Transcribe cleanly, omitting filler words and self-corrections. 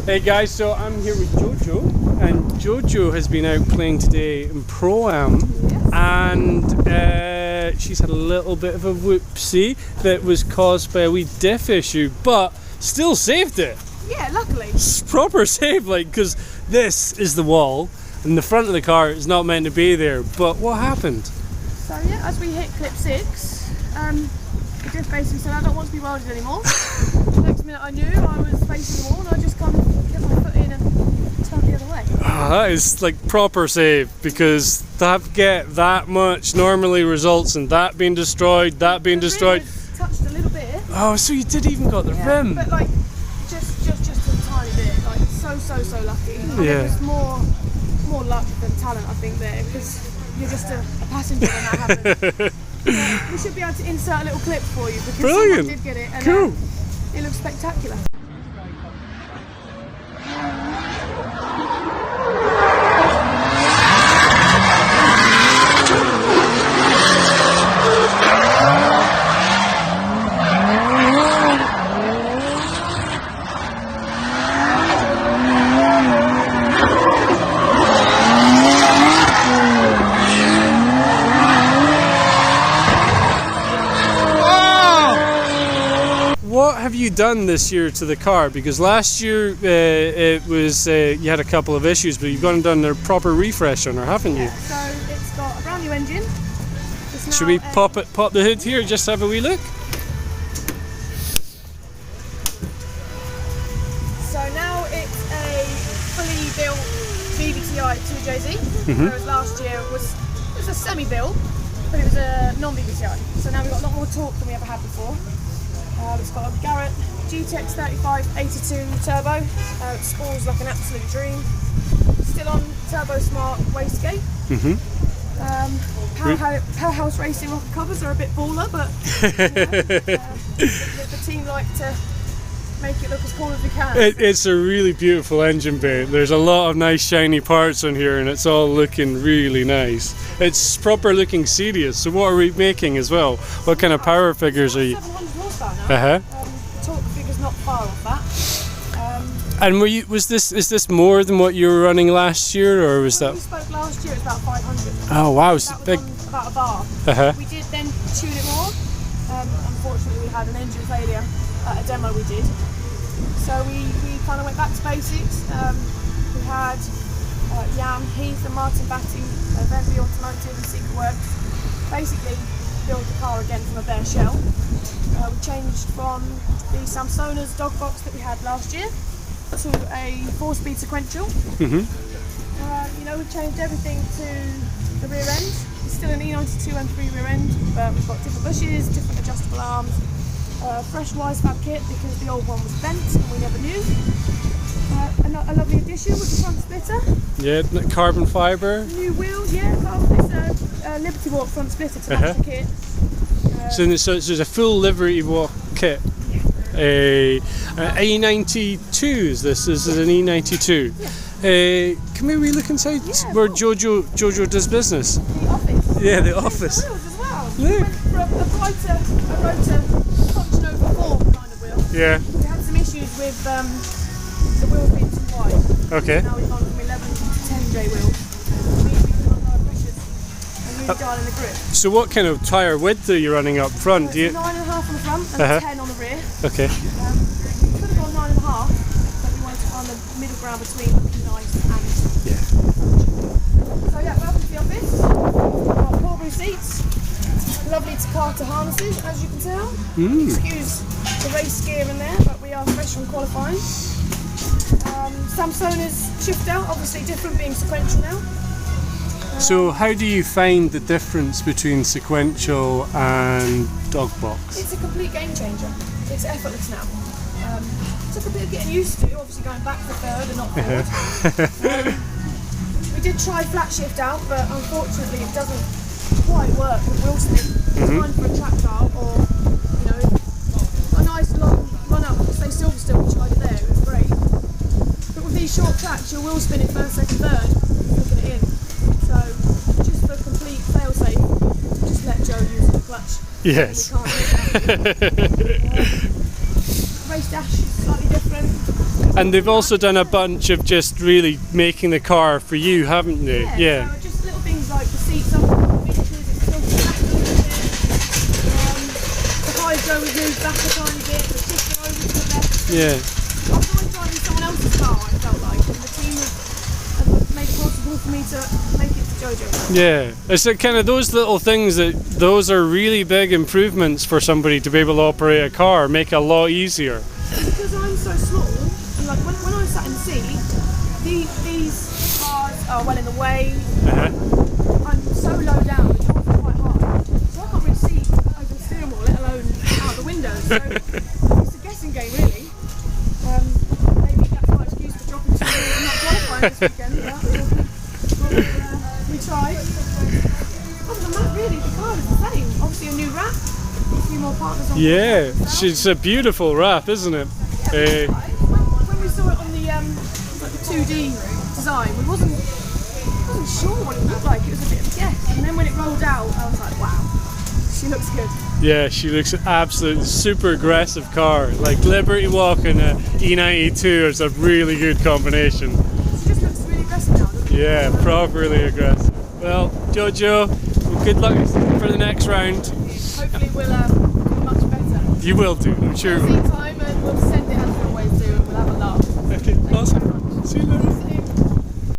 Hey guys, so I'm here with JoJo, and JoJo has been out playing today in Pro-Am, and she's had a little bit of a whoopsie that was caused by a wee diff issue, but still saved it. Yeah, luckily. It's proper save, like, because this is the wall, and the front of the car is not meant to be there, but what happened? So yeah, as we hit clip 6, the drift basically said, I don't want to be welded anymore. Next minute I knew I was facing the wall, and I just kind of kept my foot in and turned the other way. Oh, that is like proper save, because that get that much normally results in that being destroyed, that being destroyed. The rim was touched a little bit. Oh, so you did even got the rim. But like just a tiny bit. Like so lucky. I mean, it was more luck than talent, I think, there, because you're just a passenger when that happens. We should be able to insert a little clip for you, because someone did get it, and cool. It looks spectacular. What have you done this year to the car? Because last year it was you had a couple of issues, but you've gone and done a proper refresh on her, haven't you? Yeah, so it's got a brand new engine. Should we pop the hood here, just have a wee look? So now it's a fully built BDC 2JZ, whereas last year it was a semi-built, but it was a non-BDC. So now we've got a lot more torque than we ever had before. It's got a Garrett GTX 3582 turbo. It spools like an absolute dream. Still on Turbo Smart wastegate. Powerhouse Racing rocker covers are a bit baller, but the team like to make it look as cool as we can. It's a really beautiful engine bay. There's a lot of nice shiny parts on here, and it's all looking really nice. It's proper looking serious. So what are we making as well? What kind of power figures are you? 700 horsepower now. The torque figure's not far off that. And is this more than what you were running last year, or was that? We spoke last year, it was about 500. Oh wow, it's that was big. On about a bar. We did then tune it more. Unfortunately, we had an engine failure at a demo we did. So we kind of went back to basics. We had Jan Heath and Martin Batty, Bentley Automotive and Secret Works, basically build the car again from a bare shell. We changed from the Samsona's dog box that we had last year to a 4-speed sequential. You know, we've changed everything to the rear end. It's still an E92 M3 rear end, but we've got different bushes, different adjustable arms, fresh wisefab kit because the old one was bent and we never knew. A lovely addition with the front splitter. Yeah, carbon fibre. New wheels, yeah, it's a Liberty Walk front splitter to match the kit. So there's a full Liberty Walk kit. A E92 is this? This is an E92. Yeah. Can we look inside where JoJo does business? The office. Yeah, the office. The wheels as well. Look. We went for a rotor punching over form kind of wheel. Yeah. We had some issues with the wheels being too wide. Okay. Now we've gone from 11 to 10J wheels. We can run higher pressures and really dial in the grip. So what kind of tyre width are you running up front? So 9.5 on the front and 10 on the rear. Okay. We could have gone 9.5, but we wanted to find the middle ground between nice and. Yeah. So yeah, welcome to the office. We've got Corbury seats, lovely Takata harnesses, as you can tell. Excuse the race gear in there, but we are fresh from qualifying. Samsona's shift out, obviously different being sequential now. So how do you find the difference between sequential and dog box? It's a complete game changer. It's effortless now. Took a bit of getting used to, obviously going back for third and not forward. We did try flat shift out, but unfortunately it doesn't quite work with wheel spin. It's fine for a track car or, you know, a nice long run up, say Silverstone, we tried it there, it was great. But with these short tracks, your wheel spinning first, second, third, looking it in. So just for complete fail safe, just let Joe use the clutch. Yes. race dash is slightly different. And they've also done a bunch of just really making the car for you, haven't they? Yeah. So just little things like the seats up, the still flat a little bit. The hydro was moved back a tiny bit, the shifter over to the left. Yeah. I was always driving someone else's car, I felt like, and the team have made it possible for me to make it to JoJo. Yeah, it's like kind of those little things those are really big improvements for somebody to be able to operate a car, make it a lot easier. Because I'm so small, and like when I sat in the seat, these cars are well in the way. I'm so low down, the doors are quite high, so I can't really see over the steering wheel, let alone out the windows. So it's a guessing game, really. Maybe that's my excuse for dropping 2 years and not qualifying this weekend, but we tried. Other than that, really, the car is the same. Obviously, a new wrap, a few more partners on. Yeah, it's a beautiful wrap, isn't it? When we saw it on the 2D design, we wasn't sure what it looked like. It was a bit of a guess, and then when it rolled out, I was like, wow, she looks good. Yeah, she looks absolutely super aggressive car. Like Liberty Walk and a E92 is a really good combination. She just looks really aggressive now, doesn't she? Yeah, properly aggressive. Well, Jojo, well, good luck for the next round. Hopefully we'll do much better. You will do, I'm sure. We'll see time and we'll send it as we always do and we'll have a laugh. Okay, awesome. See you later.